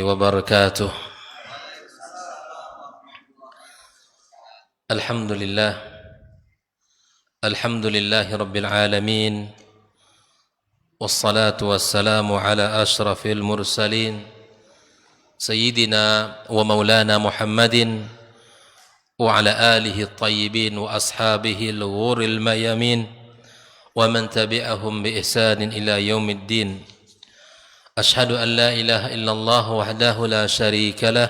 وبركاته. الحمد لله رب العالمين، والصلاة والسلام على أشرف المرسلين سيدنا ومولانا محمد وعلى آله الطيبين وأصحابه الغر الميامين ومن تبعهم بإحسان إلى يوم الدين. أشهد أن لا إله إلا الله وحده لا شريك له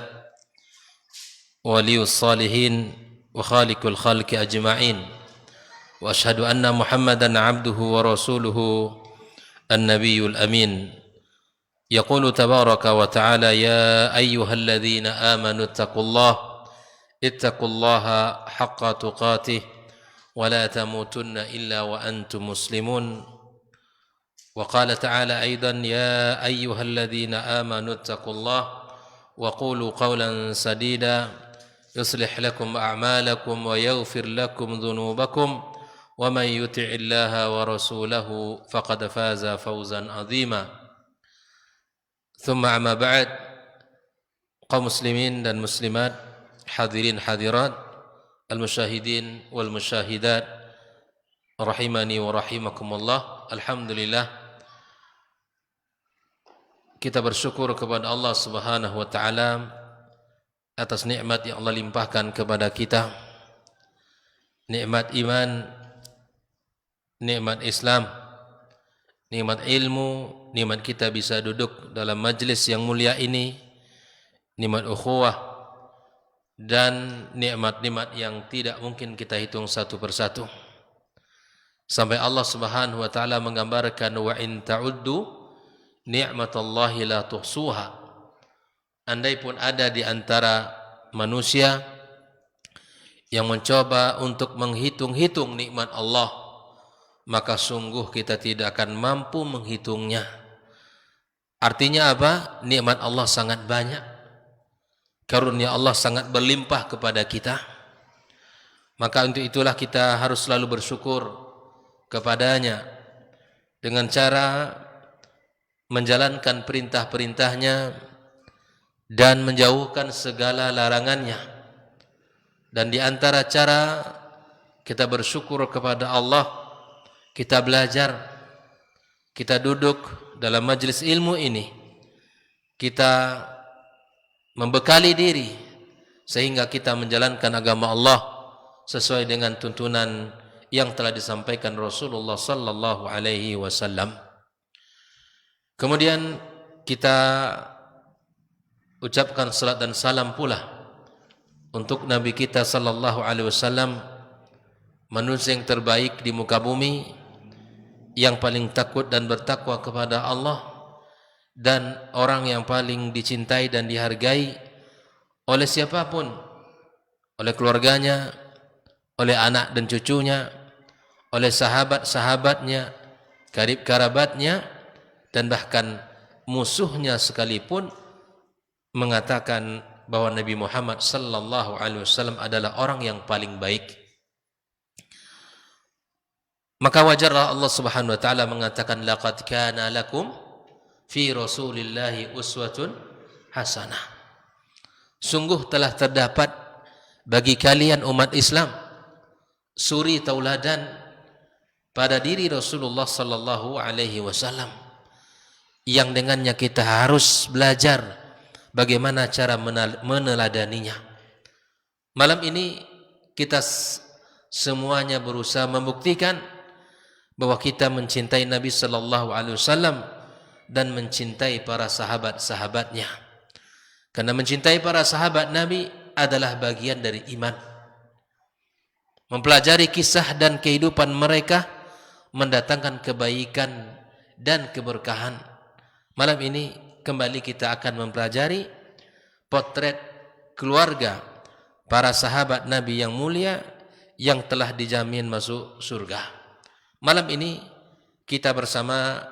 ولي الصالحين وخالق الخلق أجمعين، وأشهد أن محمدا عبده ورسوله النبي الأمين. يقول تبارك وتعالى: يا أيها الذين آمنوا اتقوا الله حق تقاته ولا تموتن إلا وأنتم مسلمون. وقال تعالى أيضا: يا أيها الذين آمنوا اتقوا الله وقولوا قولا سديدا يصلح لكم أعمالكم ويغفر لكم ذنوبكم ومن يطع الله ورسوله فقد فاز فوزا عظيما. ثم أما بعد، kaum muslimin dan muslimat, hadirin hadirat, al-musyahidin wal musyahidat, rahimani wa rahimakumullah. Alhamdulillah, kita bersyukur kepada Allah Subhanahu wa taala atas nikmat yang Allah limpahkan kepada kita, nikmat iman, nikmat Islam, nikmat ilmu, nikmat kita bisa duduk dalam majlis yang mulia ini, nikmat ukhuwah, dan nikmat-nikmat yang tidak mungkin kita hitung satu persatu. Sampai Allah Subhanahu wa taala menggambarkan, wa in ta'uddu ni'matallahi la tuhsuha. Andai pun ada di antara manusia yang mencoba untuk menghitung-hitung nikmat Allah, maka sungguh kita tidak akan mampu menghitungnya. Artinya apa? Nikmat Allah sangat banyak, karunia Allah sangat berlimpah kepada kita. Maka untuk itulah kita harus selalu bersyukur kepadanya dengan cara menjalankan perintah-perintahnya dan menjauhkan segala larangannya. Dan di antara cara kita bersyukur kepada Allah, kita belajar, kita duduk dalam majlis ilmu ini, kita membekali diri sehingga kita menjalankan agama Allah sesuai dengan tuntunan yang telah disampaikan Rasulullah sallallahu alaihi wasallam. Kemudian kita ucapkan salat dan salam pula untuk Nabi kita sallallahu alaihi wasallam, manusia yang terbaik di muka bumi, yang paling takut dan bertakwa kepada Allah, dan orang yang paling dicintai dan dihargai oleh siapapun, oleh keluarganya, oleh anak dan cucunya, oleh sahabat-sahabatnya, karib kerabatnya, dan bahkan musuhnya sekalipun mengatakan bahwa Nabi Muhammad sallallahu alaihi wasallam adalah orang yang paling baik. Maka wajarlah Allah Subhanahu wa taala mengatakan, laqad kana lakum fi Rasulillahi uswatun hasanah. Sungguh telah terdapat bagi kalian umat Islam suri tauladan pada diri Rasulullah sallallahu alaihi wasallam, yang dengannya kita harus belajar bagaimana cara meneladaninya. Malam ini kita semuanya berusaha membuktikan bahwa kita mencintai Nabi sallallahu alaihi wasallam dan mencintai para sahabat-sahabatnya. Karena mencintai para sahabat Nabi adalah bagian dari iman. Mempelajari kisah dan kehidupan mereka mendatangkan kebaikan dan keberkahan. Malam ini kembali kita akan mempelajari potret keluarga para sahabat Nabi yang mulia yang telah dijamin masuk surga. Malam ini kita bersama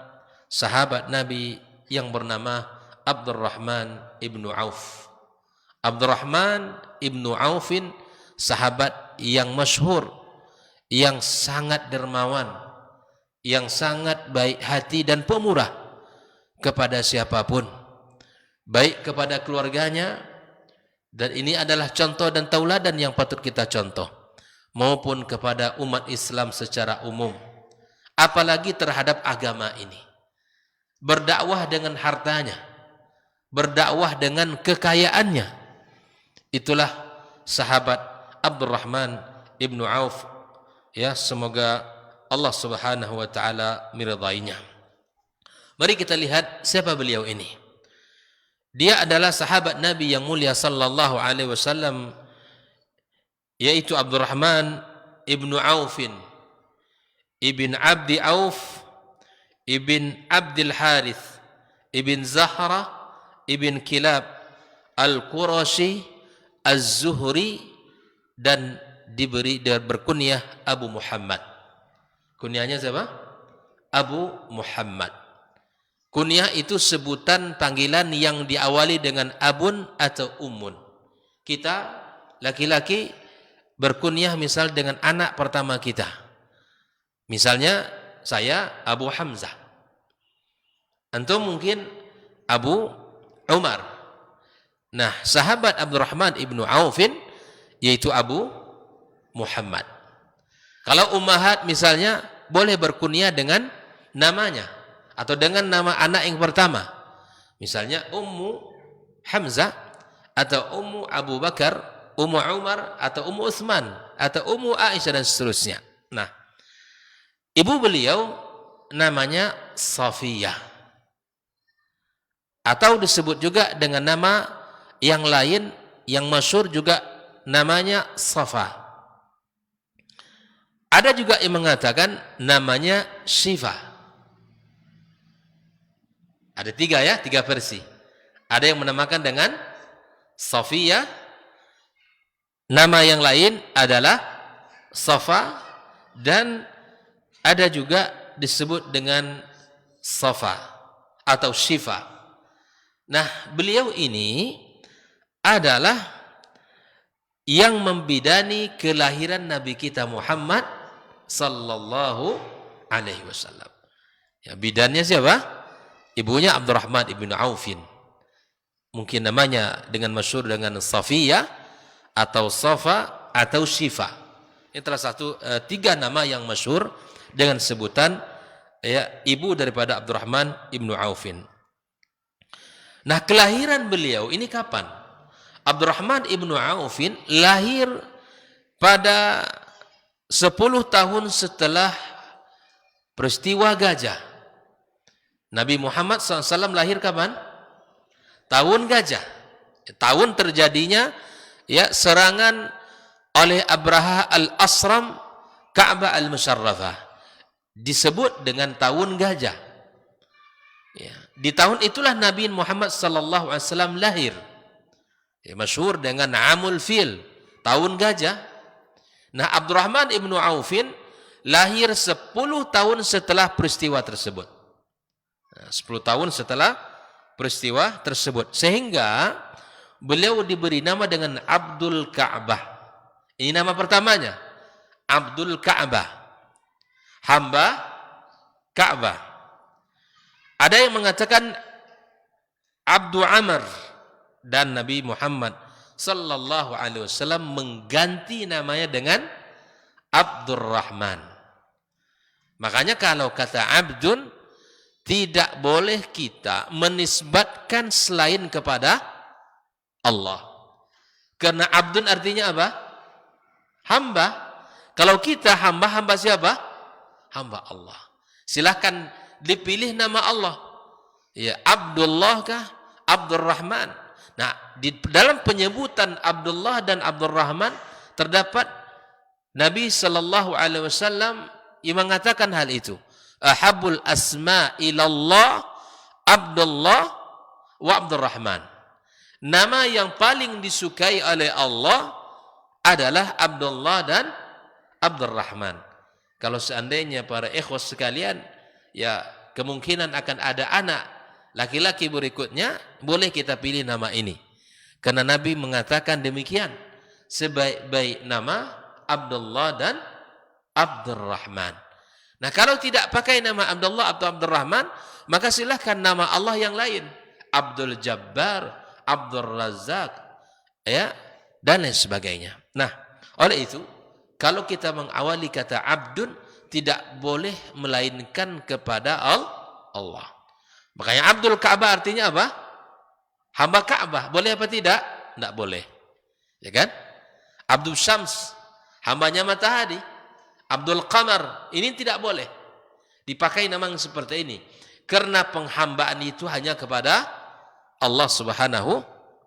sahabat Nabi yang bernama Abdurrahman ibnu Auf. Abdurrahman ibnu Aufin sahabat yang masyhur, yang sangat dermawan, yang sangat baik hati dan pemurah kepada siapapun. baik kepada keluarganya, dan ini adalah contoh dan tauladan yang patut kita contoh, maupun kepada umat Islam secara umum, apalagi terhadap agama ini. Berdakwah dengan hartanya, berdakwah dengan kekayaannya. Itulah sahabat Abdurrahman ibnu Auf, ya, semoga Allah Subhanahu wa taala meridainya. Mari kita lihat siapa beliau ini. Dia adalah sahabat Nabi yang mulia sallallahu alaihi wasallam, yaitu Abdurrahman ibnu Aufin ibn Abdi Auf ibn Abdul Harith ibn Zahra ibn Kilab Al-Qurashi Az-Zuhri, dan diberi berkunyah Abu Muhammad. Kunyahnya siapa? Abu Muhammad. Kunyah itu sebutan panggilan yang diawali dengan abun atau ummun. Kita laki-laki berkunyah misal dengan anak pertama kita. Misalnya saya Abu Hamzah. Antum mungkin Abu Umar. Nah, sahabat Abdurrahman ibnu Aufin yaitu Abu Muhammad. Kalau ummahat misalnya boleh berkunyah dengan namanya atau dengan nama anak yang pertama. Misalnya Ummu Hamzah atau Ummu Abu Bakar, Ummu Umar atau Ummu Utsman atau Ummu Aisyah dan seterusnya. Nah, ibu beliau namanya Safiyah, atau disebut juga dengan nama yang lain yang masyhur juga namanya Safa. Ada juga yang mengatakan namanya Syifa. Ada tiga versi. Ada yang menamakan dengan Safiyah, nama yang lain adalah Safa, dan ada juga disebut dengan Safa atau Syifa. Nah, beliau ini adalah yang membidani kelahiran Nabi kita Muhammad sallallahu alaihi wasallam. Ya, bidannya siapa? Ibunya Abdurrahman ibnu Aufin. Mungkin namanya dengan masyhur dengan Safiyah atau Safa atau Syifa. Ini salah satu tiga nama yang masyhur dengan sebutan, ya, ibu daripada Abdurrahman ibnu Aufin. Nah, kelahiran beliau ini kapan? Abdurrahman ibnu Aufin lahir pada 10 tahun setelah peristiwa Gajah. Nabi Muhammad SAW lahir kapan? Tahun Gajah. Tahun terjadinya, ya, serangan oleh Abraha al-Asram Ka'bah al-Musharrafah. Disebut dengan tahun Gajah. Ya, di tahun itulah Nabi Muhammad SAW lahir. Ya, masyhur dengan Amul Fil, tahun Gajah. Nah, Abdurrahman ibnu Aufin lahir 10 tahun setelah peristiwa tersebut. 10 tahun setelah peristiwa tersebut, sehingga beliau diberi nama dengan Abdul Ka'bah. Ini nama pertamanya, Abdul Ka'bah, hamba Ka'bah. Ada yang mengatakan Abdu Amr, dan Nabi Muhammad sallallahu alaihi wasallam mengganti namanya dengan Abdurrahman. Makanya kalau kata Abdun, tidak boleh kita menisbatkan selain kepada Allah. Karena Abdun artinya apa? Hamba. Kalau kita hamba siapa? Hamba Allah. Silahkan dipilih nama Allah. Ya, Abdullah kah? Abdurrahman. Nah, di dalam penyebutan Abdullah dan Abdurrahman terdapat Nabi sallallahu alaihi wasallam yang mengatakan hal itu. Ahabul asma ilallah Abdullah wa Abdurrahman. Nama yang paling disukai oleh Allah adalah Abdullah dan Abdurrahman. Kalau seandainya para ikhwas sekalian, ya, kemungkinan akan ada anak laki-laki berikutnya, boleh kita pilih nama ini. Karena Nabi mengatakan demikian, sebaik-baik nama Abdullah dan Abdurrahman. Nah, kalau tidak pakai nama Abdullah atau Abdurrahman, maka silahkan nama Allah yang lain. Abdul Jabbar, Abdul Razak, ya, dan lain sebagainya. Nah, oleh itu, kalau kita mengawali kata abdun, tidak boleh melainkan kepada Allah. Makanya Abdul Ka'bah artinya apa? Hamba Ka'bah. Boleh apa tidak? Tidak boleh. Ya kan? Abdul Syams, hambanya matahari. Abdul Qamar, ini tidak boleh dipakai nama yang seperti ini. Karena penghambaan itu hanya kepada Allah Subhanahu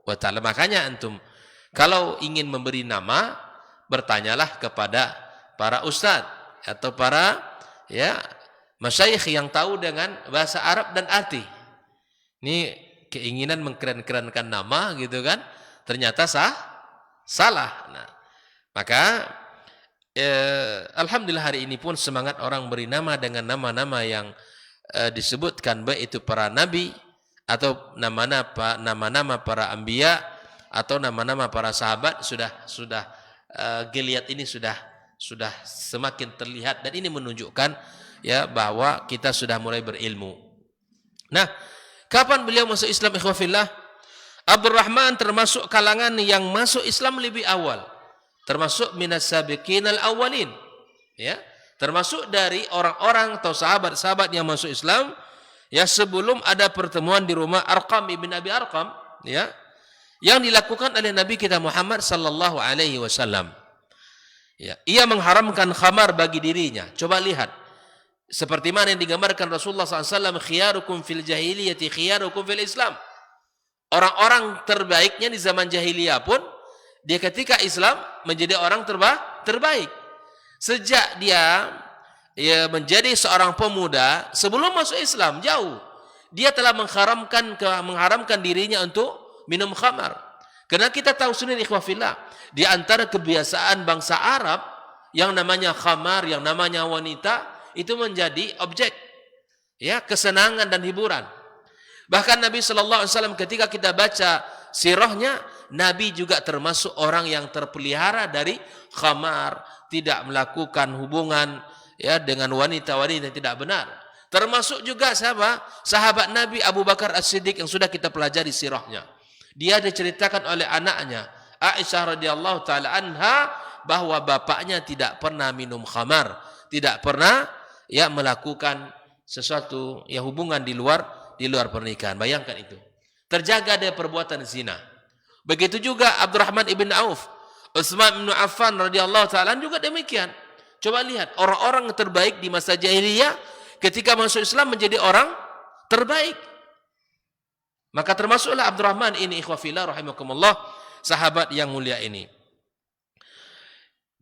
wa ta'ala. Makanya antum kalau ingin memberi nama, bertanyalah kepada para ustadz atau para masyayikh yang tahu dengan bahasa Arab dan arti. Ini keinginan mengkeren-kerenkan nama gitu kan, ternyata salah. Nah, maka alhamdulillah hari ini pun semangat orang beri nama dengan nama-nama yang disebutkan, baik itu para nabi atau nama-nama para anbiya atau nama-nama para sahabat, sudah geliat ini sudah semakin terlihat, dan ini menunjukkan ya bahwa kita sudah mulai berilmu. Nah, kapan beliau masuk Islam, ikhwafillah? Abdurrahman termasuk kalangan yang masuk Islam lebih awal, termasuk minas sabiqinal awwalin, ya, termasuk dari orang-orang atau sahabat-sahabat yang masuk Islam ya sebelum ada pertemuan di rumah Arqam ibn Abi Arqam, ya, yang dilakukan oleh Nabi kita Muhammad sallallahu alaihi wasallam. Ya, ia mengharamkan khamar bagi dirinya. Coba lihat seperti mana yang digambarkan Rasulullah SAW, khiyarukum fil jahiliyati khiyarukum fil Islam. Orang-orang terbaiknya di zaman jahiliyah pun, dia ketika Islam menjadi orang terbaik. Sejak dia menjadi seorang pemuda, sebelum masuk Islam jauh, dia telah mengharamkan dirinya untuk minum khamar. Karena kita tahu sendiri ikhwafillah, di antara kebiasaan bangsa Arab yang namanya khamar, yang namanya wanita, itu menjadi objek ya kesenangan dan hiburan. Bahkan Nabi sallallahu alaihi wasallam ketika kita baca sirahnya, Nabi juga termasuk orang yang terpelihara dari khamar, tidak melakukan hubungan ya dengan wanita-wanita yang tidak benar. Termasuk juga siapa? Sahabat Nabi Abu Bakar As-Siddiq yang sudah kita pelajari sirahnya. Dia diceritakan oleh anaknya Aisyah radhiyallahu taala anha bahwa bapaknya tidak pernah minum khamar, tidak pernah ya melakukan sesuatu ya hubungan di luar pernikahan. Bayangkan itu. Terjaga dari perbuatan zina. Begitu juga Abdurrahman ibn Auf, Utsman bin Affan radhiyallahu taala juga demikian. Coba lihat orang-orang terbaik di masa jahiliyah ketika masuk Islam menjadi orang terbaik. Maka termasuklah Abdurrahman ini ikhwafillah rahimakumullah, sahabat yang mulia ini.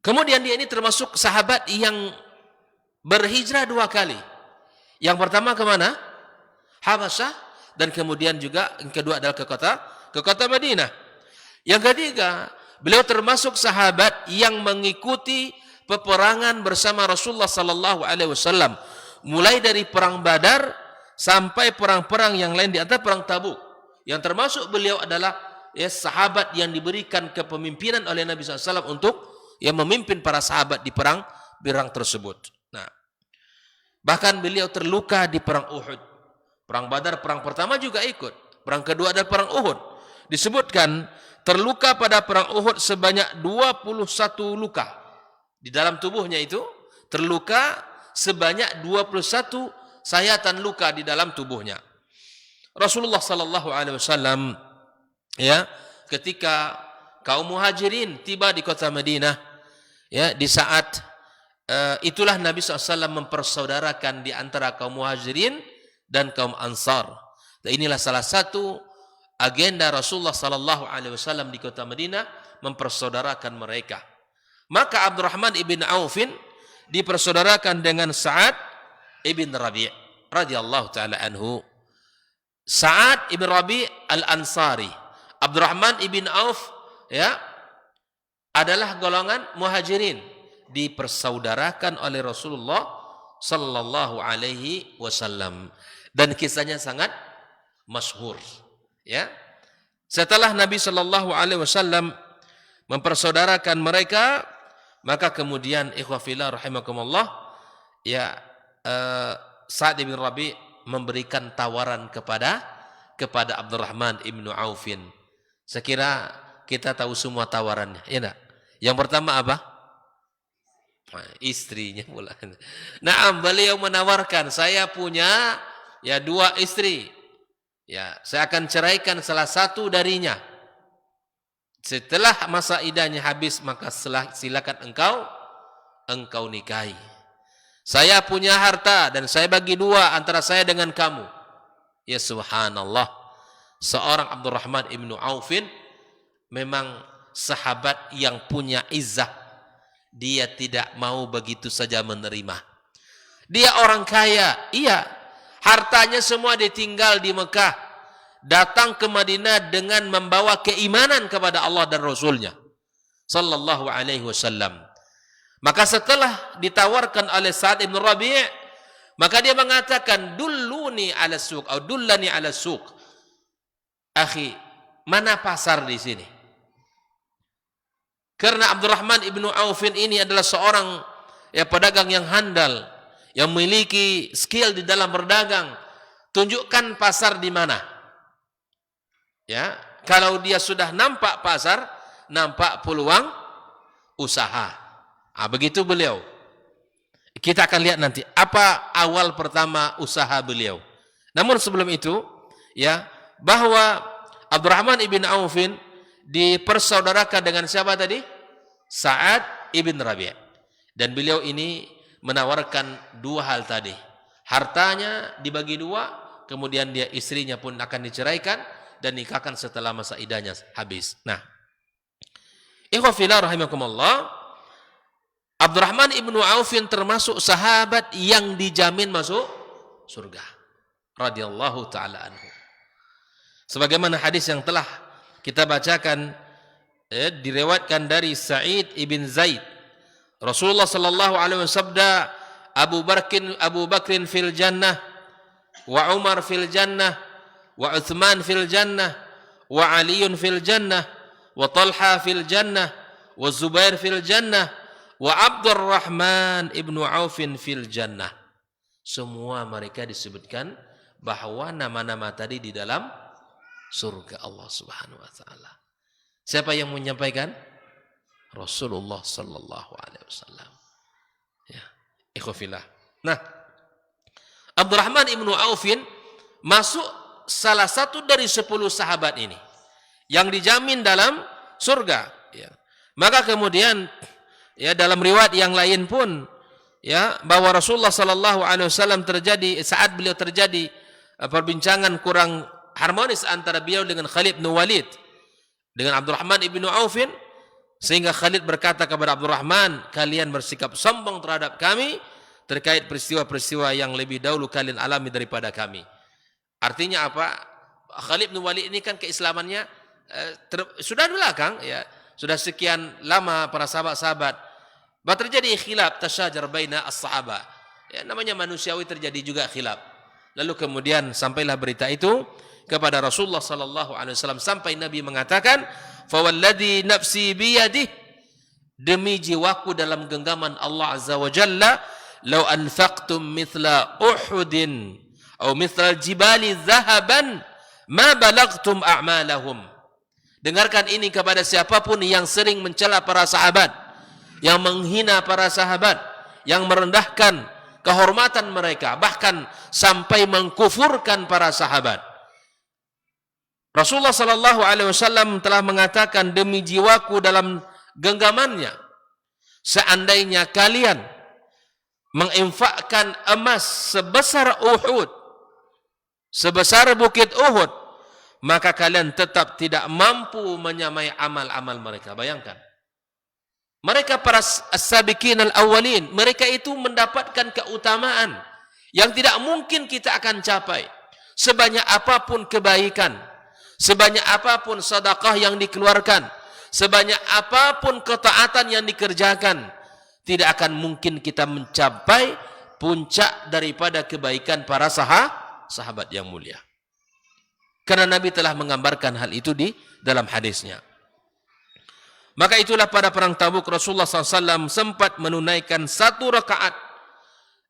Kemudian dia ini termasuk sahabat yang berhijrah 2 kali. Yang pertama ke mana? Habasyah, dan kemudian juga yang kedua adalah ke kota Madinah. Yang ketiga, beliau termasuk sahabat yang mengikuti peperangan bersama Rasulullah sallallahu alaihi wasallam, mulai dari perang Badar sampai perang-perang yang lain, di antara perang Tabuk. Yang termasuk beliau adalah ya sahabat yang diberikan kepemimpinan oleh Nabi SAW untuk yang memimpin para sahabat di perang tersebut. Nah, bahkan beliau terluka di perang Uhud. Perang Badar, perang pertama juga ikut. Perang kedua adalah perang Uhud. Disebutkan terluka pada perang Uhud sebanyak 21 luka. Di dalam tubuhnya itu terluka sebanyak 21 sayatan luka di dalam tubuhnya. Rasulullah sallallahu alaihi wasallam ya ketika kaum muhajirin tiba di kota Madinah, ya di saat itulah Nabi SAW mempersaudarakan di antara kaum muhajirin dan kaum ansar. Dan inilah salah satu agenda Rasulullah sallallahu alaihi wasallam di kota Madinah, mempersaudarakan mereka. Maka Abdurrahman ibn Aufin dipersaudarakan dengan Sa'ad ibn Rabi' radhiyallahu taala anhu. Sa'ad ibn Rabi' al-Ansari. Abdurrahman ibn Auf ya adalah golongan muhajirin, dipersaudarakan oleh Rasulullah sallallahu alaihi wasallam, dan kisahnya sangat masyhur ya. Setelah Nabi sallallahu alaihi wasallam mempersaudarakan mereka, maka kemudian ikhwafillah rahimakumullah ya Sa'ad bin Rabi' memberikan tawaran kepada kepada Abdurrahman ibnu Aufin. Saya kira kita tahu semua tawarannya, ya enggak? Yang pertama apa? Istrinya pula. Nah, beliau menawarkan, saya punya ya 2 istri. Ya, saya akan ceraikan salah satu darinya. Setelah masa iddahnya habis, maka silakan engkau nikahi. Saya punya harta dan saya bagi 2 antara saya dengan kamu. Ya subhanallah. Seorang Abdurrahman ibnu Aufin memang sahabat yang punya izzah. Dia tidak mau begitu saja menerima. Dia orang kaya, iya. Hartanya semua ditinggal di Mekah. Datang ke Madinah dengan membawa keimanan kepada Allah dan Rasulnya sallallahu alaihi wasallam. Maka setelah ditawarkan oleh Sa'ad ibn Rabi', maka dia mengatakan, dulluni ala suq atau dullani ala suq. Akhi, mana pasar di sini? Karena Abdurrahman ibnu Aufin ini adalah seorang ya pedagang yang handal, yang memiliki skill di dalam berdagang. Tunjukkan pasar di mana. Ya, kalau dia sudah nampak pasar, nampak peluang usaha. Begitu beliau. Kita akan lihat nanti apa awal pertama usaha beliau. Namun sebelum itu, ya, bahwa Abdurrahman ibn Aufin dipersaudarakan dengan siapa tadi? Sa'ad ibn Rabi'. Dan beliau ini menawarkan 2 hal tadi. Hartanya dibagi 2, kemudian dia istrinya pun akan diceraikan dan nikahkan setelah masa iddahnya habis. Nah, ikhwah fillah rahimakumullah, Abdurrahman ibnu Aufin termasuk sahabat yang dijamin masuk surga radhiyallahu taala anhu. Sebagaimana hadis yang telah kita bacakan diriwayatkan dari Sa'id ibn Zaid. Rasulullah sallallahu alaihi wasallam, Abu Bakrin fil jannah, wa Umar fil jannah, wa Uthman fil jannah, wa Aliun fil jannah, wa Talha fil jannah, wa Zubair fil jannah, wa Abdurrahman ibnu Aufin fil jannah. Semua mereka disebutkan bahwa nama-nama tadi di dalam surga Allah Subhanahu wa taala. Siapa yang menyampaikan? Rasulullah sallallahu alaihi wasallam. Ya, ikhwafillah. Nah, Abdurrahman ibnu Aufin masuk salah satu dari 10 sahabat ini yang dijamin dalam surga, ya. Maka kemudian ya dalam riwayat yang lain pun ya bahwa Rasulullah sallallahu alaihi wasallam saat beliau terjadi perbincangan kurang harmonis antara beliau dengan Khalid bin Walid dengan Abdurrahman ibnu Aufin, sehingga Khalid berkata kepada Abdurrahman, kalian bersikap sombong terhadap kami terkait peristiwa-peristiwa yang lebih dahulu kalian alami daripada kami. Artinya apa? Khalid bin Walid ini kan keislamannya sudah belakang, ya, sudah sekian lama para sahabat-sahabat. Terjadi khilaf tasyajar baina as-sahabah. Ya, namanya manusiawi, terjadi juga khilaf. Lalu kemudian sampailah berita itu kepada Rasulullah sallallahu alaihi wasallam sampai Nabi mengatakan, "Fa walladzi nafsi biyadihi, demi jiwaku dalam genggaman Allah azza wa jalla, law anfaqtum mithla Uhudin atau mithla jibali dhahaban ma balagtum a'malahum." Dengarkan ini kepada siapapun yang sering mencela para sahabat, yang menghina para sahabat, yang merendahkan kehormatan mereka, bahkan sampai mengkufurkan para sahabat. Rasulullah sallallahu alaihi wasallam telah mengatakan, demi jiwaku dalam genggamannya, seandainya kalian menginfakkan emas sebesar Uhud, sebesar bukit Uhud, maka kalian tetap tidak mampu menyamai amal-amal mereka. Bayangkan, mereka para as-sabiqin al-awwalin, mereka itu mendapatkan keutamaan yang tidak mungkin kita akan capai. Sebanyak apapun kebaikan, sebanyak apapun sedekah yang dikeluarkan, sebanyak apapun ketaatan yang dikerjakan, tidak akan mungkin kita mencapai puncak daripada kebaikan para sahabat yang mulia. Karena Nabi telah menggambarkan hal itu di dalam hadisnya. Maka itulah pada perang Tabuk Rasulullah SAW sempat menunaikan 1 rakaat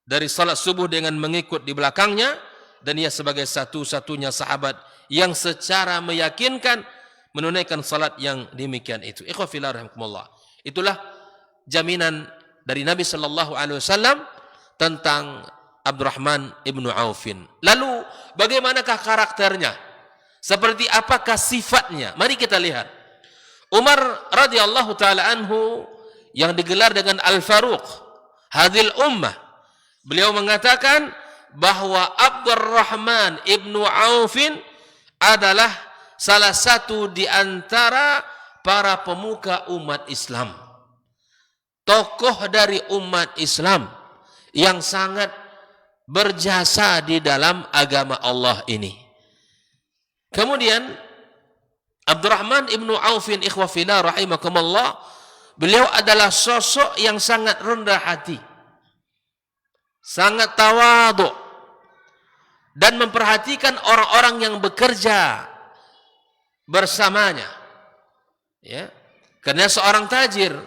dari salat subuh dengan mengikut di belakangnya, dan ia sebagai satu-satunya sahabat yang secara meyakinkan menunaikan salat yang demikian itu. Ikhwah fillah rahimakumullah. Itulah jaminan dari Nabi sallallahu alaihi wasallam tentang Abdurrahman ibnu Aufin. Lalu bagaimanakah karakternya? Seperti apakah sifatnya? Mari kita lihat. Umar radhiyallahu taala anhu yang digelar dengan Al-Faruq hadhil ummah, beliau mengatakan bahwa Abdurrahman ibnu Aufin adalah salah satu di antara para pemuka umat Islam, tokoh dari umat Islam yang sangat berjasa di dalam agama Allah ini. Kemudian Abdurrahman ibnu Aufin, ikhwah fillah rahimakumullah, beliau adalah sosok yang sangat rendah hati, sangat tawadhu, dan memperhatikan orang-orang yang bekerja bersamanya. Ya, karena seorang tajir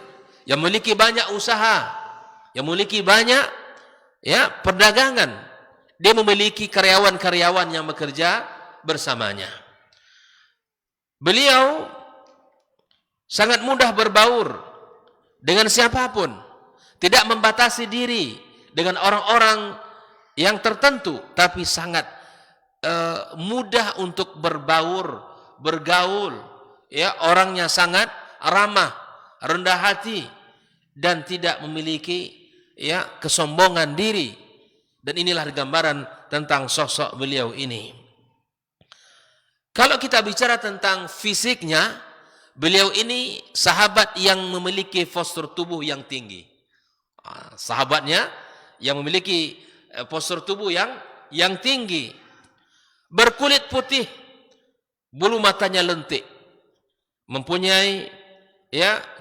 yang memiliki banyak usaha, yang memiliki banyak perdagangan, dia memiliki karyawan-karyawan yang bekerja bersamanya. Beliau sangat mudah berbaur dengan siapapun, tidak membatasi diri dengan orang-orang yang tertentu, tapi sangat mudah untuk berbaur, bergaul. Ya, orangnya sangat ramah, rendah hati, dan tidak memiliki kesombongan diri. Dan inilah gambaran tentang sosok beliau ini. Kalau kita bicara tentang fisiknya, beliau ini sahabat yang memiliki postur tubuh yang tinggi. Sahabatnya yang memiliki postur tubuh yang tinggi, berkulit putih, bulu matanya lentik, mempunyai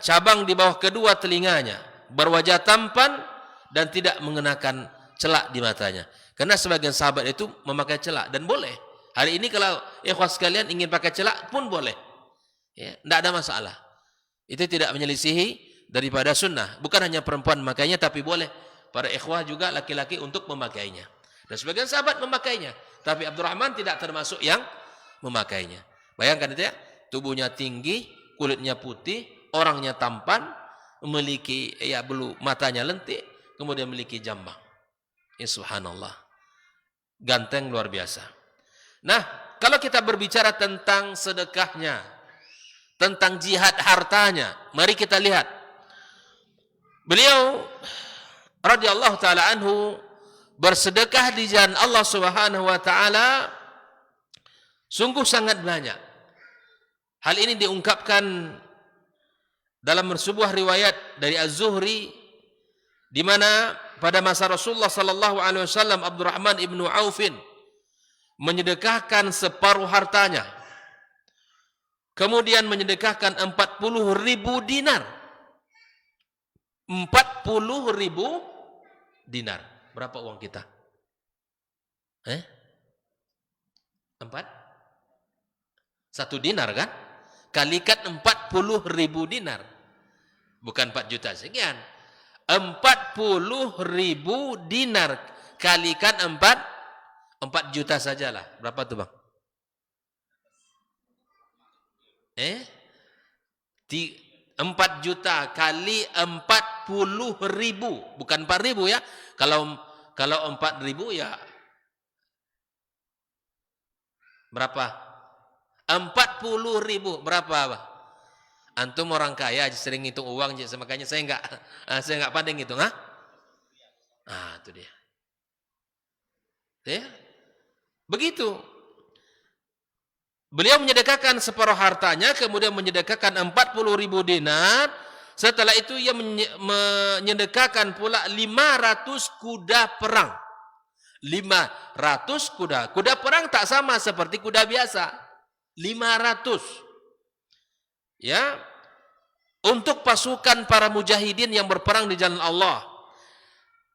cabang di bawah kedua telinganya, berwajah tampan dan tidak mengenakan celak di matanya. Karena sebagian sahabat itu memakai celak, dan boleh. Hari ini kalau ikhwah sekalian ingin pakai celak pun boleh. Ya, tidak ada masalah. Itu tidak menyelisihi daripada sunnah. Bukan hanya perempuan memakainya, tapi boleh para ikhwah juga laki-laki untuk memakainya. Dan sebagian sahabat memakainya, tapi Abdurrahman tidak termasuk yang memakainya. Bayangkan itu ya, tubuhnya tinggi, kulitnya putih, orangnya tampan, memiliki bulu matanya lentik, kemudian memiliki jambang. Subhanallah. Ganteng luar biasa. Nah, kalau kita berbicara tentang sedekahnya, tentang jihad hartanya, mari kita lihat. Beliau radhiyallahu taala anhu bersedekah di jalan Allah Subhanahu wa taala sungguh sangat banyak. Hal ini diungkapkan dalam sebuah riwayat dari Az-Zuhri, di mana pada masa Rasulullah sallallahu alaihi wasallam Abdurrahman ibnu Aufin menyedekahkan separuh hartanya, kemudian menyedekahkan 40.000 dinar. 40.000 dinar. Berapa uang kita? 1 dinar kan? Kalikan 40.000 dinar. Bukan 4 juta sekian. 40.000 dinar kalikan 4 juta sajalah. Berapa tuh bang? 4 juta kali 40.000, bukan 4.000 ya. Kalau 4.000 ya berapa? 40.000 berapa bang? Antum orang kaya sering hitung uang, makanya saya enggak pandai ngitung, itu dia. Ya. Begitu. Beliau menyedekahkan separuh hartanya, kemudian menyedekahkan 40.000 dinar. Setelah itu ia menyedekahkan pula 500 kuda perang. 500 kuda. Kuda perang tak sama seperti kuda biasa. 500. Ya. Untuk pasukan para mujahidin yang berperang di jalan Allah.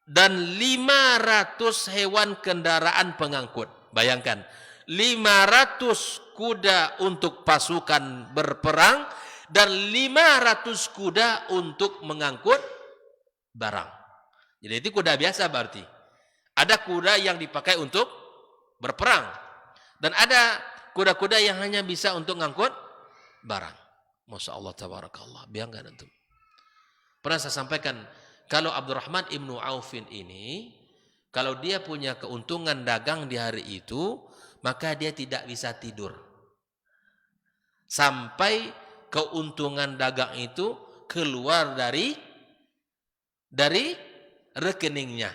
Dan 500 hewan kendaraan pengangkut. Bayangkan. 500 kuda untuk pasukan berperang dan 500 kuda untuk mengangkut barang. Jadi itu kuda biasa berarti. Ada kuda yang dipakai untuk berperang dan ada kuda-kuda yang hanya bisa untuk ngangkut barang. Masya Allah, tabarakallah. Bayangkan antum. Pernah saya sampaikan, kalau Abdurrahman ibnu Aufin ini, kalau dia punya keuntungan dagang di hari itu, maka dia tidak bisa tidur. Sampai keuntungan dagang itu keluar dari rekeningnya.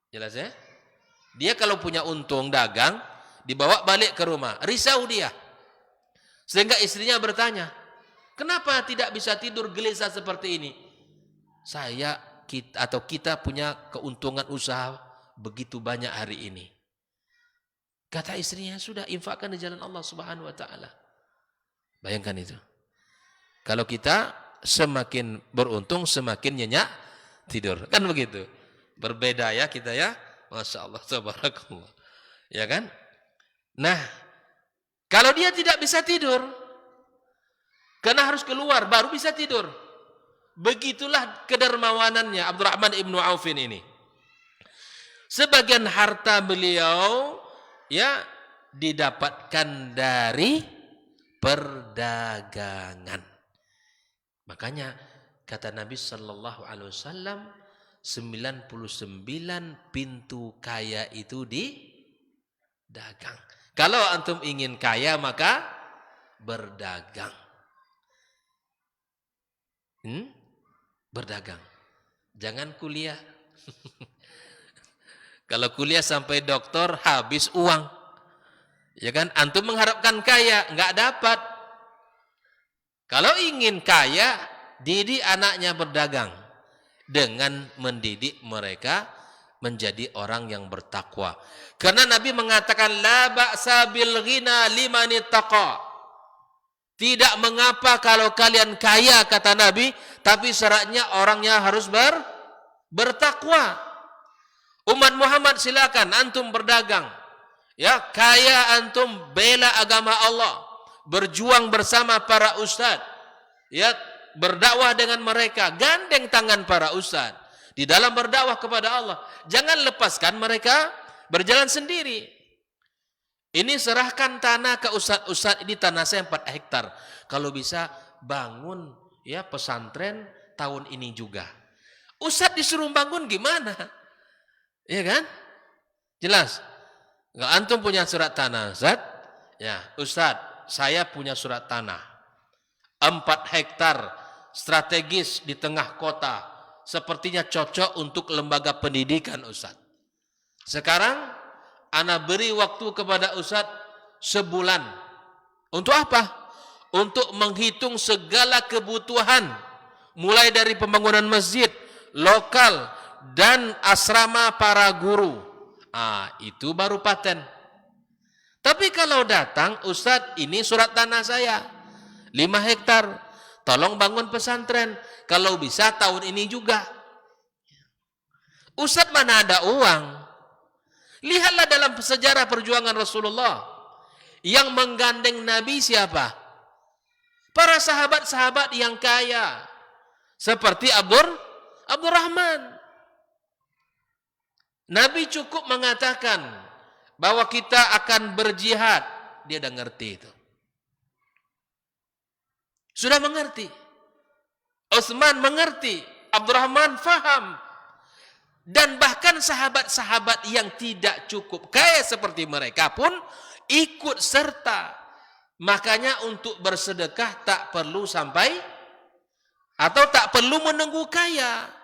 Jelas ya? Dia kalau punya untung dagang, dibawa balik ke rumah, risau dia. Sehingga istrinya bertanya, kenapa tidak bisa tidur gelisah seperti ini? Kita punya keuntungan usaha begitu banyak hari ini. Kata istrinya, sudah infakkan di jalan Allah Subhanahu wa taala. Bayangkan itu. Kalau kita semakin beruntung, semakin nyenyak tidur. Kan begitu. Berbeda ya kita ya. Masya Allah, tabarakallah. Ya kan? Nah, kalau dia tidak bisa tidur, karena harus keluar, baru bisa tidur. Begitulah kedermawanannya Abdurrahman ibnu Aufin ini. Sebagian harta beliau ya didapatkan dari perdagangan. Makanya kata Nabi sallallahu alaihi wasallam, 99 pintu kaya itu di dagang. Kalau antum ingin kaya maka berdagang. Berdagang. Jangan kuliah. Kalau kuliah sampai doktor habis uang. Ya kan? Antum mengharapkan kaya, enggak dapat. Kalau ingin kaya, didik anaknya berdagang dengan mendidik mereka menjadi orang yang bertakwa. Karena Nabi mengatakan la ba'sa bil ghina liman ittaqa. Tidak mengapa kalau kalian kaya kata Nabi, tapi syaratnya orangnya harus bertakwa. Umat Muhammad silakan antum berdagang. Ya, kaya antum bela agama Allah, berjuang bersama para ustaz. Ya, berdakwah dengan mereka, gandeng tangan para ustaz di dalam berdakwah kepada Allah. Jangan lepaskan mereka berjalan sendiri. Ini serahkan tanah ke ustaz-ustaz, ini tanah saya 4 hektar. Kalau bisa bangun ya pesantren tahun ini juga. Ustaz disuruh bangun gimana? Iya kan? Jelas. Enggak antum punya surat tanah, Ustaz? Ya, Ustaz, saya punya surat tanah. 4 hektar strategis di tengah kota. Sepertinya cocok untuk lembaga pendidikan, Ustaz. Sekarang ana beri waktu kepada Ustaz sebulan. Untuk apa? Untuk menghitung segala kebutuhan, mulai dari pembangunan masjid, lokal, dan asrama para guru. Itu baru paten. Tapi kalau datang, Ustaz, ini surat tanah saya 5 hektar, tolong bangun pesantren, kalau bisa tahun ini juga. Ustaz mana ada uang? Lihatlah dalam sejarah perjuangan Rasulullah, yang menggandeng Nabi siapa? Para sahabat-sahabat yang kaya, seperti Abdurrahman. Nabi cukup mengatakan bahwa kita akan berjihad, dia dah ngerti itu. Sudah mengerti. Utsman mengerti, Abdurrahman faham. Dan bahkan sahabat-sahabat yang tidak cukup kaya seperti mereka pun ikut serta. Makanya untuk bersedekah tak perlu sampai atau tak perlu menunggu kaya.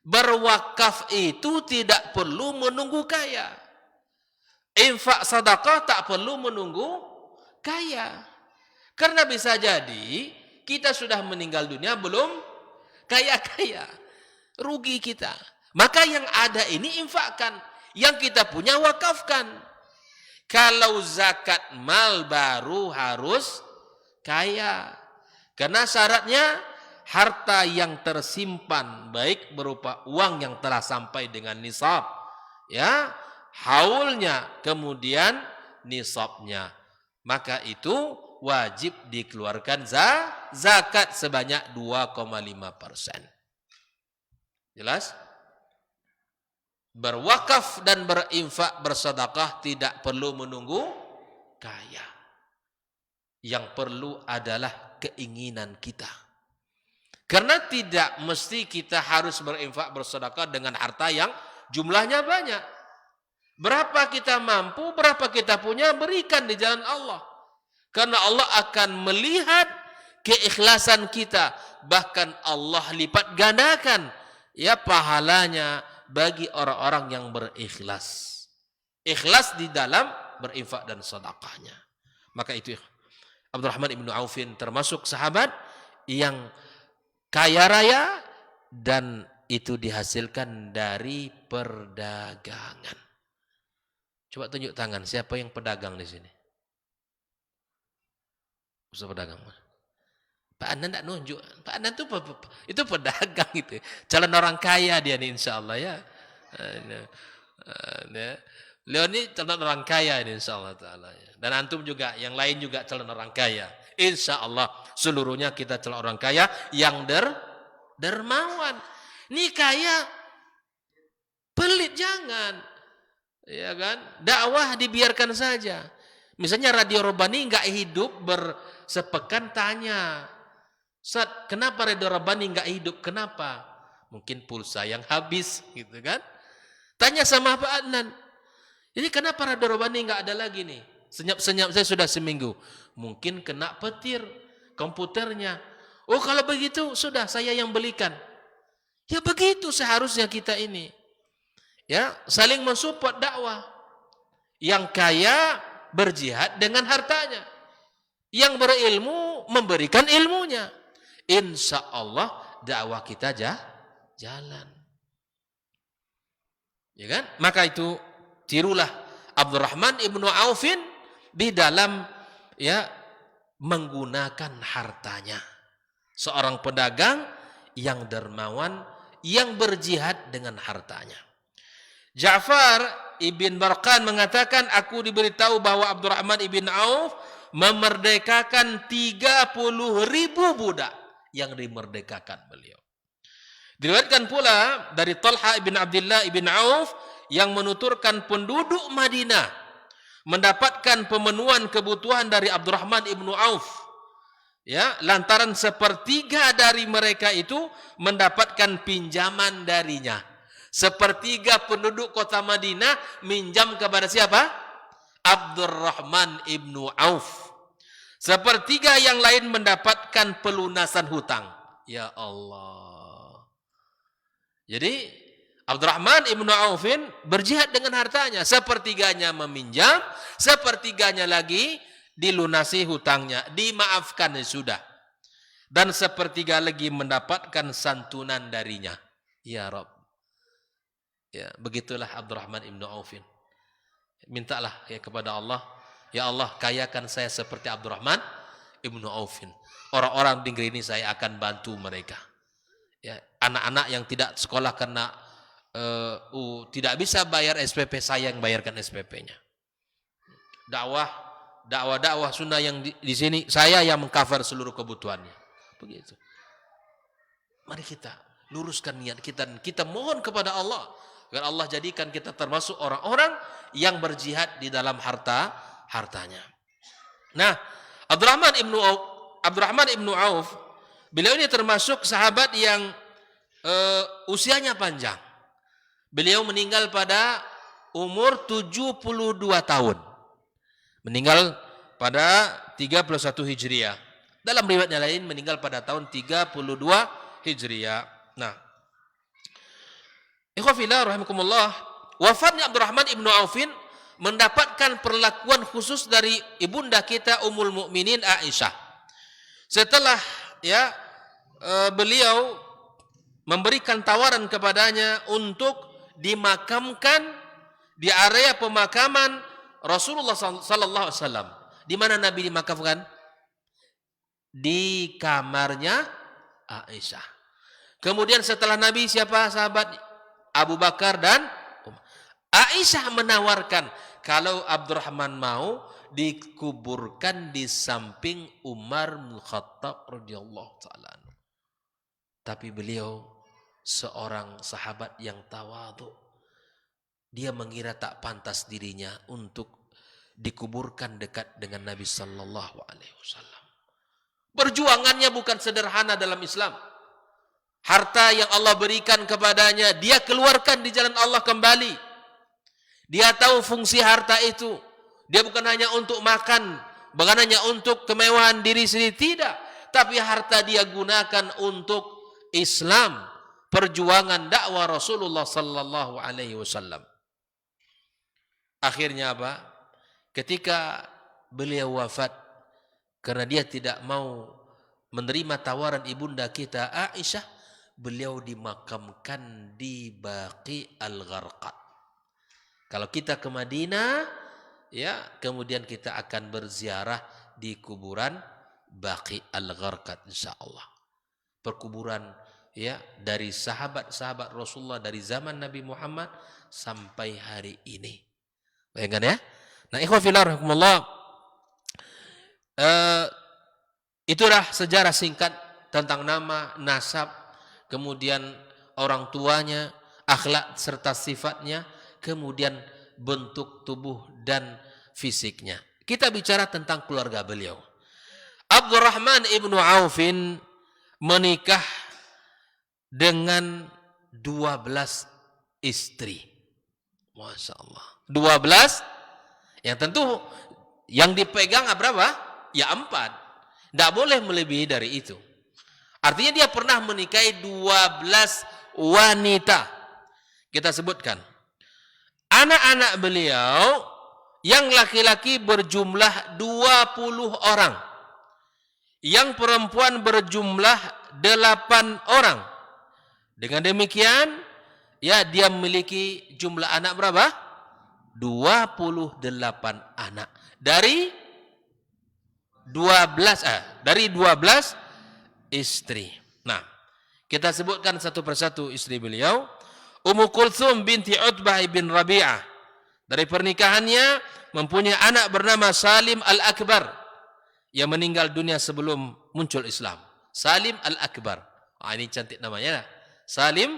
Berwakaf itu tidak perlu menunggu kaya. Infak sedekah tak perlu menunggu kaya. Karena bisa jadi kita sudah meninggal dunia belum kaya-kaya. Rugi kita. Maka yang ada ini infakkan. Yang kita punya wakafkan. Kalau zakat mal baru harus kaya. Karena syaratnya harta yang tersimpan, baik berupa uang yang telah sampai dengan nisab, ya, haulnya, kemudian nisabnya, maka itu wajib dikeluarkan zakat sebanyak 2,5%. Jelas? Berwakaf dan berinfak bersedekah tidak perlu menunggu kaya. Yang perlu adalah keinginan kita. Karena tidak mesti kita harus berinfak bersedekah dengan harta yang jumlahnya banyak. Berapa kita mampu, berapa kita punya, berikan di jalan Allah. Karena Allah akan melihat keikhlasan kita. Bahkan Allah lipat gandakan ya pahalanya bagi orang-orang yang berikhlas. Ikhlas di dalam berinfak dan sedekahnya. Maka itu Abdurrahman ibnu Aufin termasuk sahabat yang kaya raya dan itu dihasilkan dari perdagangan. Coba tunjuk tangan siapa yang pedagang di sini? Usaha pedagang. Pak Anan tidak nunjuk. Pak Anan itu pedagang itu. Calon orang kaya dia nih insya Allah ya. Beliau ini calon orang kaya ini insya Allah ta'ala. Dan antum juga, yang lain juga calon orang kaya. Insya Allah seluruhnya kita calon orang kaya yang dermawan. Ini kaya, pelit jangan. Ya kan? Dakwah dibiarkan saja. Misalnya Radio Robani nggak hidup bersepekan tanya. Ustaz, kenapa Radio Robani nggak hidup? Kenapa? Mungkin pulsa yang habis gitu kan? Tanya sama Pak Adnan. Ini kenapa Radio Robani nggak ada lagi nih? Senyap-senyap saya sudah seminggu. Mungkin kena petir komputernya. Oh kalau begitu sudah saya yang belikan. Ya begitu seharusnya kita ini. Ya saling mensupport dakwah. Yang kaya berjihad dengan hartanya. Yang berilmu memberikan ilmunya. Insya Allah dakwah kita jalan. Ya kan? Maka itu tirulah Abdurrahman ibnu Aufin di dalam ya menggunakan hartanya. Seorang pedagang yang dermawan yang berjihad dengan hartanya. Ja'far ibn Barqan mengatakan, aku diberitahu bahwa Abdurrahman ibn Auf memerdekakan 30.000 budak yang dimerdekakan beliau. Diriwayatkan pula dari Talha ibn Abdullah ibn Auf yang menuturkan penduduk Madinah mendapatkan pemenuhan kebutuhan dari Abdurrahman ibnu Auf. Ya, lantaran sepertiga dari mereka itu mendapatkan pinjaman darinya. Sepertiga penduduk kota Madinah minjam kepada siapa? Abdurrahman ibnu Auf. Sepertiga yang lain mendapatkan pelunasan hutang. Ya Allah. Jadi Abdurrahman ibnu Aufin berjihad dengan hartanya. Sepertiganya meminjam, sepertiganya lagi dilunasi hutangnya, dimaafkan sudah. Dan sepertiga lagi mendapatkan santunan darinya. Ya Rabb. Ya, begitulah Abdurrahman ibnu Aufin. Mintalah ya kepada Allah, ya Allah kayakan saya seperti Abdurrahman ibnu Aufin. Orang-orang di negeri ini saya akan bantu mereka. Ya, anak-anak yang tidak sekolah karena tidak bisa bayar SPP, saya yang bayarkan SPP-nya. Dakwah sunnah yang di sini saya yang mengcover seluruh kebutuhannya. Begitu. Mari kita luruskan niat kita dan kita mohon kepada Allah agar Allah jadikan kita termasuk orang-orang yang berjihad di dalam hartanya. Nah, Abdurrahman ibnu Auf, beliau ini termasuk sahabat yang usianya panjang. Beliau meninggal pada umur 72 tahun. Meninggal pada 31 Hijriah. Dalam riwayatnya lain meninggal pada tahun 32 Hijriah. Nah, ikhwafillah rahimakumullah, wafatnya Abdurrahman ibnu Aufin mendapatkan perlakuan khusus dari ibunda kita Ummul Mukminin Aisyah. Setelah ya beliau memberikan tawaran kepadanya untuk dimakamkan di area pemakaman Rasulullah sallallahu alaihi wasallam. Di mana Nabi dimakamkan? Di kamarnya Aisyah. Kemudian setelah Nabi siapa sahabat? Abu Bakar dan Umar. Aisyah menawarkan kalau Abdurrahman mau dikuburkan di samping Umar bin Khattab radhiyallahu taala. Tapi beliau seorang sahabat yang tawadhu. Dia mengira tak pantas dirinya untuk dikuburkan dekat dengan Nabi sallallahu alaihi wasallam. Perjuangannya bukan sederhana dalam Islam. Harta yang Allah berikan kepadanya, dia keluarkan di jalan Allah kembali. Dia tahu fungsi harta itu. Dia bukan hanya untuk makan, bukan hanya untuk kemewahan diri sendiri, tidak. Tapi harta dia gunakan untuk Islam, perjuangan dakwah Rasulullah sallallahu alaihi wasallam. Akhirnya apa? Ketika beliau wafat, karena dia tidak mau menerima tawaran ibunda kita Aisyah, beliau dimakamkan di Baqi Al-Gharqad. Kalau kita ke Madinah, ya, kemudian kita akan berziarah di kuburan Baqi Al-Gharqad insyaallah. Perkuburan ya dari sahabat-sahabat Rasulullah dari zaman Nabi Muhammad sampai hari ini. Bayangkan ya. Nah, ikhwan fillah rahimakumullah, itulah sejarah singkat tentang nama, nasab, kemudian orang tuanya, akhlak serta sifatnya, kemudian bentuk tubuh dan fisiknya. Kita bicara tentang keluarga beliau. Abdurrahman ibnu Aufin menikah dengan 12 istri. Masya Allah. 12, yang tentu yang dipegang berapa? Ya 4. Tidak boleh melebihi dari itu. Artinya dia pernah menikahi 12 wanita. Kita sebutkan. Anak-anak beliau yang laki-laki berjumlah 20 orang. Yang perempuan berjumlah 8 orang. Dengan demikian, ya dia memiliki jumlah anak berapa? 28 anak. Dari 12 istri. Nah, kita sebutkan satu persatu istri beliau. Ummu Kulthum binti Utbah bin Rabi'ah. Dari pernikahannya mempunyai anak bernama Salim Al-Akbar yang meninggal dunia sebelum muncul Islam. Salim Al-Akbar. Ini cantik namanya. Salim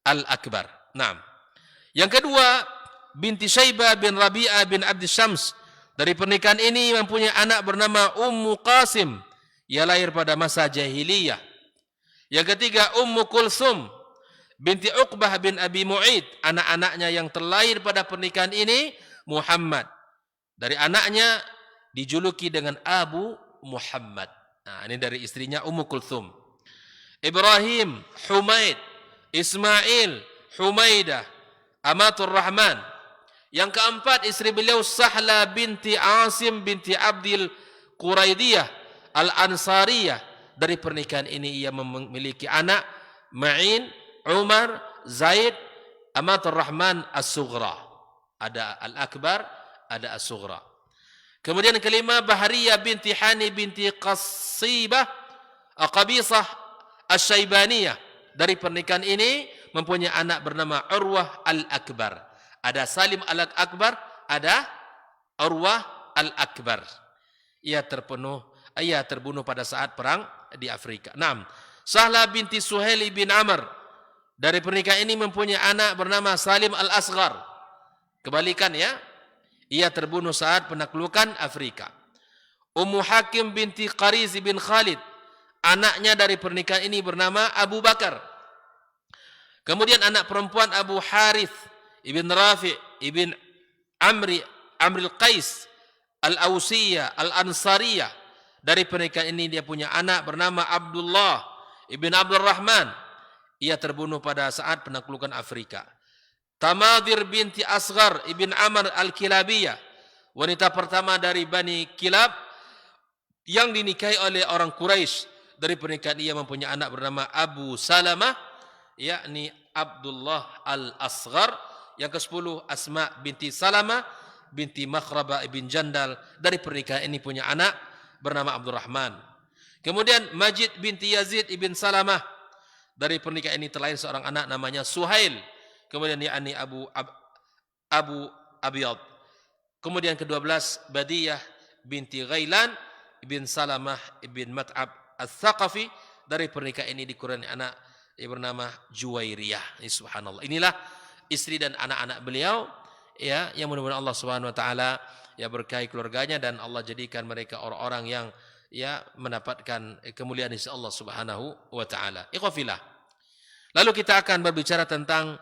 Al-Akbar. Nah, yang kedua binti Syaibah bin Rabi'ah bin Abd Syams. Dari pernikahan ini mempunyai anak bernama Ummu Qasim. Ia lahir pada masa jahiliyah. Yang ketiga Ummu Kulthum binti Uqbah bin Abi Mu'id. Anak-anaknya yang terlahir pada pernikahan ini Muhammad. Dari anaknya dijuluki dengan Abu Muhammad. Nah, ini dari istrinya Ummu Kulthum. Ibrahim, Humaid, Ismail, Humaidah, Amatur Rahman. Yang keempat istri beliau Sahla binti Asim binti Abdil Quraidiyah Al-Ansariyah. Dari pernikahan ini ia memiliki anak Ma'in, Umar, Zaid, Amatur Rahman As-Sughra. Ada Al-Akbar, ada As-Sughra. Kemudian kelima Bahriyah binti Hani binti Qasibah Qabisah Asy-Syaibaniyah. Dari pernikahan ini mempunyai anak bernama Urwah Al-Akbar. Ada Salim Al-Akbar, ada Urwah Al-Akbar. Ia terbunuh pada saat perang di Afrika. 6. Sahla binti Suhail bin Amr. Dari pernikahan ini mempunyai anak bernama Salim Al-Asghar. Kebalikan ya. Ia terbunuh saat penaklukan Afrika. Ummu Hakim binti Qariz bin Khalid. Anaknya dari pernikahan ini bernama Abu Bakar. Kemudian anak perempuan Abu Harith ibn Rafi' ibn Amril Qais Al-Awsiyah Al-Ansariyah. Dari pernikahan ini dia punya anak bernama Abdullah ibn Abdul Rahman. Ia terbunuh pada saat penaklukan Afrika. Tamadir binti Asghar ibn Amr Al-Kilabiyah. Wanita pertama dari Bani Kilab yang dinikahi oleh orang Quraisy. Dari pernikahan ia mempunyai anak bernama Abu Salamah, yakni Abdullah Al-Asghar. Yang ke-10 Asma binti Salamah binti Makhrabah ibn Jandal. Dari pernikahan ini punya anak bernama Abdurrahman. Kemudian Majid binti Yazid ibn Salamah. Dari pernikahan ini terlahir seorang anak namanya Suhail. Kemudian yakni Abu Abiyad. Kemudian ke-12 Badiyah binti Ghailan ibn Salamah ibn Mat'ab Al-Thaqafi. Dari pernikahan ini dikurani anak yang bernama Juwairiyah. Subhanallah. Inilah istri dan anak-anak beliau ya yang mudah-mudahan Allah Subhanahu wa taala ya berkahi keluarganya dan Allah jadikan mereka orang-orang yang ya mendapatkan kemuliaan di sisi Allah Subhanahu wa taala. Ikhwafillah. Lalu kita akan berbicara tentang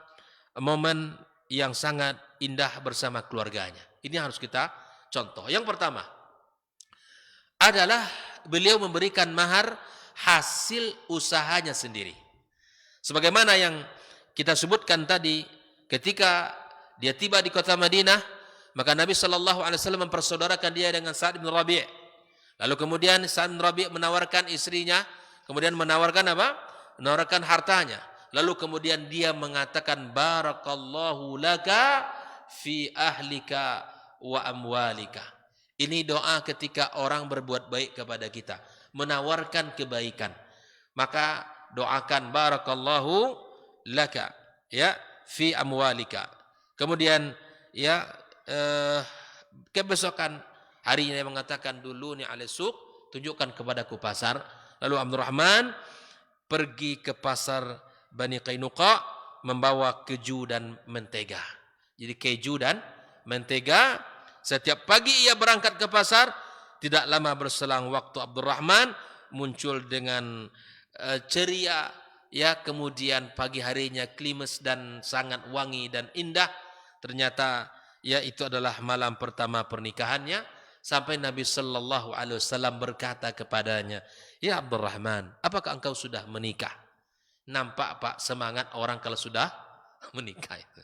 momen yang sangat indah bersama keluarganya. Ini harus kita contoh. Yang pertama adalah beliau memberikan mahar hasil usahanya sendiri. Sebagaimana yang kita sebutkan tadi, ketika dia tiba di kota Madinah, maka Nabi SAW mempersaudarakan dia dengan Sa'ad bin Rabi'. Lalu kemudian Sa'ad bin Rabi' menawarkan istrinya, kemudian menawarkan apa? Menawarkan hartanya. Lalu kemudian dia mengatakan, barakallahu laka fi ahlika wa amwalika. Ini doa ketika orang berbuat baik kepada kita, menawarkan kebaikan. Maka doakan barakallahu laka ya fi amwalika. Kemudian ya kebesokan harinya dia mengatakan dulu ni ala suq, tunjukkan kepadaku pasar. Lalu Abdurrahman pergi ke pasar Bani Qainuqa membawa keju dan mentega. Jadi keju dan mentega. Setiap pagi ia berangkat ke pasar. Tidak lama berselang waktu Abdurrahman muncul dengan ceria, ya, kemudian pagi harinya klimes dan sangat wangi dan indah. Ternyata ya itu adalah malam pertama pernikahannya, sampai Nabi sallallahu alaihi wasallam berkata kepadanya, "Ya Abdurrahman, apakah engkau sudah menikah?" Nampak Pak semangat orang kalau sudah menikah itu.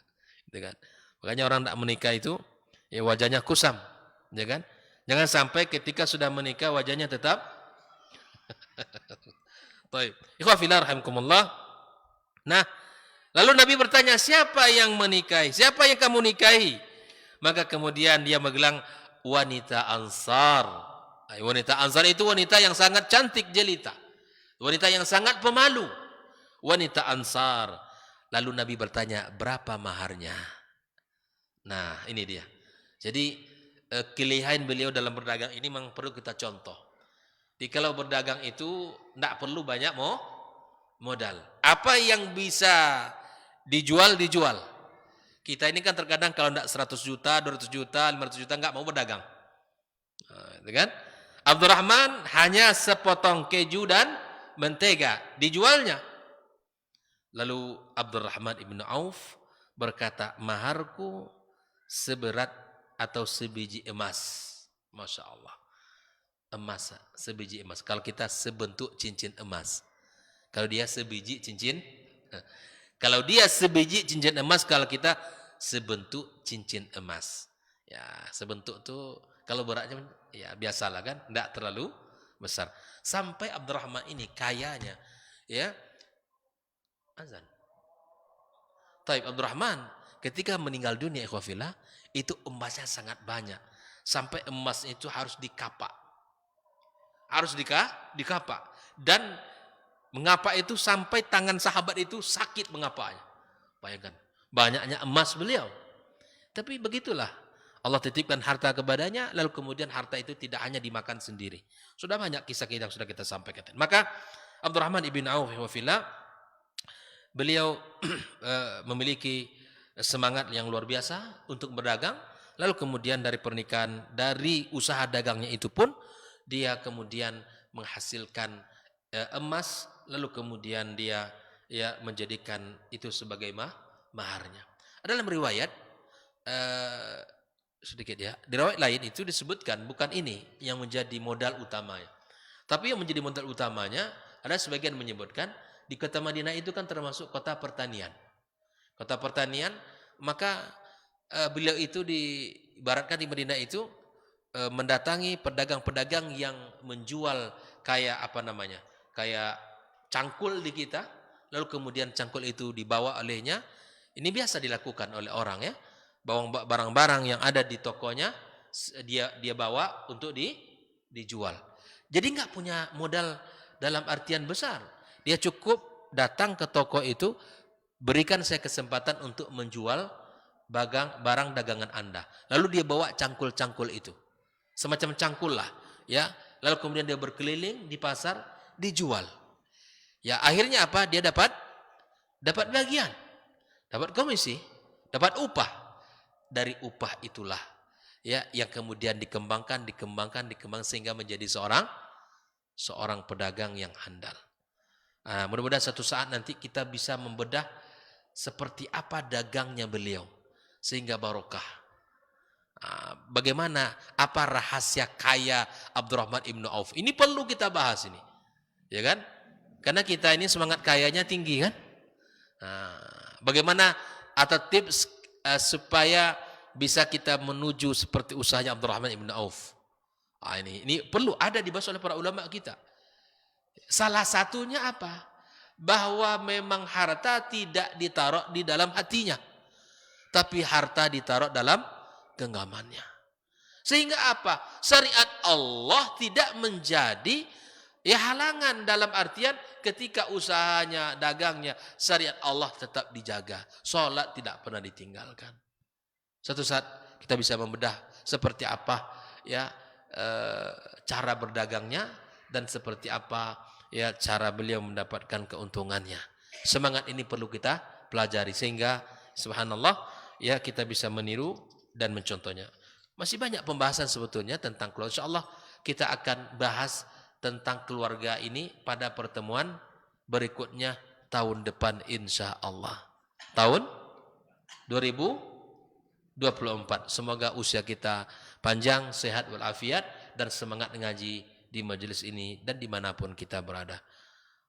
Gitu kan? Makanya orang tidak menikah itu ya wajahnya kusam, ya kan? Jangan sampai ketika sudah menikah wajahnya tetap Baik. Ikhwah fillah rahimakumullah. Nah, lalu Nabi bertanya, siapa yang menikahi? Siapa yang kamu nikahi? Maka kemudian dia bilang, wanita Ansar. Wanita Ansar itu wanita yang sangat cantik jelita. Wanita yang sangat pemalu. Wanita Ansar. Lalu Nabi bertanya, berapa maharnya? Nah, ini dia. Jadi, kelihayan beliau dalam berdagang ini memang perlu kita contoh. Jadi kalau berdagang itu tidak perlu banyak modal. Apa yang bisa dijual. Kita ini kan terkadang kalau tidak 100 juta, 200 juta, 500 juta nggak mau berdagang. Nah, kan? Abdurrahman hanya sepotong keju dan mentega dijualnya. Lalu Abdurrahman ibn Auf berkata, maharku seberat atau sebiji emas. Masya Allah. Emas, sebiji emas. Kalau kita sebentuk cincin emas. Kalau dia sebiji cincin, kalau dia sebiji cincin emas, kalau kita sebentuk cincin emas. Ya, sebentuk tuh kalau beratnya ya biasalah kan, enggak terlalu besar. Sampai Abdurrahman ini kayanya, ya. Azan. Taib Abdurrahman ketika meninggal dunia ikhwafillah, itu emasnya sangat banyak. Sampai emas itu harus dikapak. Harus dikapak. Dan mengapa itu sampai tangan sahabat itu sakit mengapanya. Bayangkan, banyaknya emas beliau. Tapi begitulah. Allah titipkan harta kepadanya, lalu kemudian harta itu tidak hanya dimakan sendiri. Sudah banyak kisah-kisah yang sudah kita sampaikan. Maka Abdurrahman ibn Auf wafillah, beliau memiliki semangat yang luar biasa untuk berdagang. Lalu kemudian dari pernikahan, dari usaha dagangnya itu pun, dia kemudian menghasilkan emas, lalu kemudian dia ya menjadikan itu sebagai maharnya. Dalam riwayat sedikit ya, di riwayat lain itu disebutkan bukan ini yang menjadi modal utamanya. Tapi yang menjadi modal utamanya ada sebagian menyebutkan di kota Madinah itu kan termasuk kota pertanian. Kota pertanian, maka beliau itu diibaratkan di Madinah itu mendatangi pedagang-pedagang yang menjual kayak apa namanya, kayak cangkul di kita, lalu kemudian cangkul itu dibawa olehnya. Ini biasa dilakukan oleh orang ya, barang-barang yang ada di tokonya dia bawa untuk dijual. Jadi nggak punya modal dalam artian besar, dia cukup datang ke toko itu, berikan saya kesempatan untuk menjual barang dagangan Anda, lalu dia bawa cangkul-cangkul itu. Semacam cangkul lah, ya. Lalu kemudian dia berkeliling di pasar, dijual. Ya, akhirnya apa? Dia dapat bagian, dapat komisi, dapat upah. dari upah itulah ya yang kemudian dikembangkan sehingga menjadi seorang pedagang yang handal. Mudah-mudahan satu saat nanti kita bisa membedah seperti apa dagangnya beliau sehingga barokah. Bagaimana, apa rahasia kaya Abdurrahman ibnu Auf? Ini perlu kita bahas ini, ya kan? Karena kita ini semangat kayanya tinggi kan? Bagaimana atau tips supaya bisa kita menuju seperti usahanya Abdurrahman ibnu Auf? Ini perlu ada dibahas oleh para ulama kita. Salah satunya apa? Bahwa memang harta tidak ditaruh di dalam hatinya, tapi harta ditaruh dalam genggamannya. Sehingga apa? Syariat Allah tidak menjadi halangan, dalam artian ketika usahanya, dagangnya, syariat Allah tetap dijaga. Sholat tidak pernah ditinggalkan. Satu saat kita bisa membedah seperti apa ya cara berdagangnya dan seperti apa ya cara beliau mendapatkan keuntungannya. Semangat ini perlu kita pelajari sehingga subhanallah ya kita bisa meniru dan mencontohnya. Masih banyak pembahasan sebetulnya tentang keluarga. Insyaallah kita akan bahas tentang keluarga ini pada pertemuan berikutnya tahun depan insyaallah. Tahun 2024. Semoga usia kita panjang, sehat walafiat dan semangat mengaji di majelis ini dan dimanapun kita berada.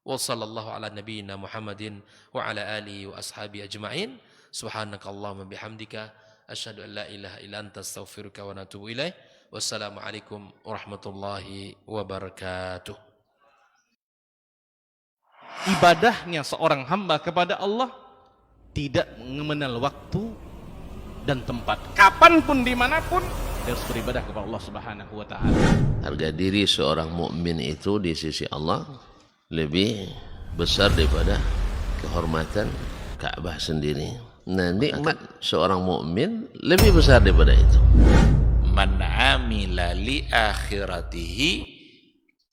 Wa sallallahu ala nabiyyina Muhammadin wa ala alihi wa ashabi ajma'in. Subhanakallahumma bihamdika asyhadu an la ilaha illa anta astaghfiruka wa atubu ilaih. Wassalamualaikum warahmatullahi wabarakatuh. Ibadahnya seorang hamba kepada Allah tidak mengenal waktu dan tempat. Kapanpun, dimanapun, dia harus beribadah kepada Allah Subhanahu wa Ta'ala. Harga diri seorang mukmin itu di sisi Allah lebih besar daripada kehormatan Ka'bah sendiri. Nah, nikmat seorang mukmin lebih besar daripada itu. Man amila li akhiratihi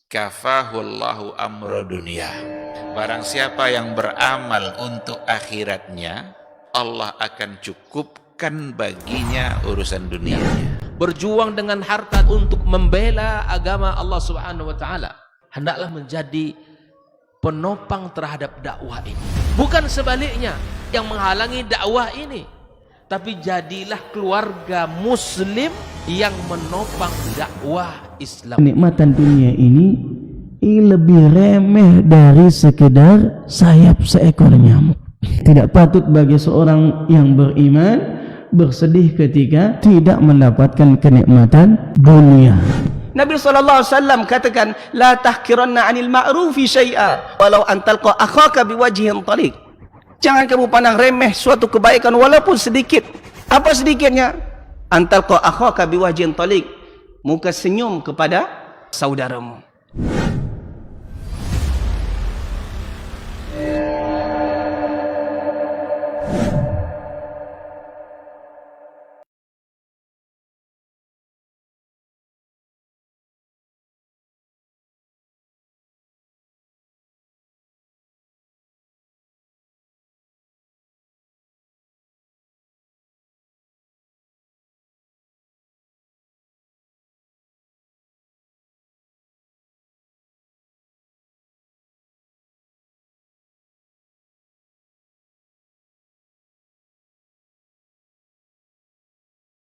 kafahullahu amra dunia. Barang siapa yang beramal untuk akhiratnya, Allah akan cukupkan baginya urusan dunianya. Berjuang dengan harta untuk membela agama Allah Subhanahu wa taala hendaklah menjadi penopang terhadap dakwah ini. Bukan sebaliknya yang menghalangi dakwah ini, tapi jadilah keluarga muslim yang menopang dakwah Islam. Kenikmatan dunia ini lebih remeh dari sekedar sayap seekor nyamuk. Tidak patut bagi seorang yang beriman bersedih ketika tidak mendapatkan kenikmatan dunia. Nabi SAW katakan, la tahkiranna 'anil ma'rufi syai'a walau an talqa akhaka biwajhin taliq. Jangan kamu pandang remeh suatu kebaikan walaupun sedikit. Apa sedikitnya? An talqa akhaka biwajhin taliq, muka senyum kepada saudaramu.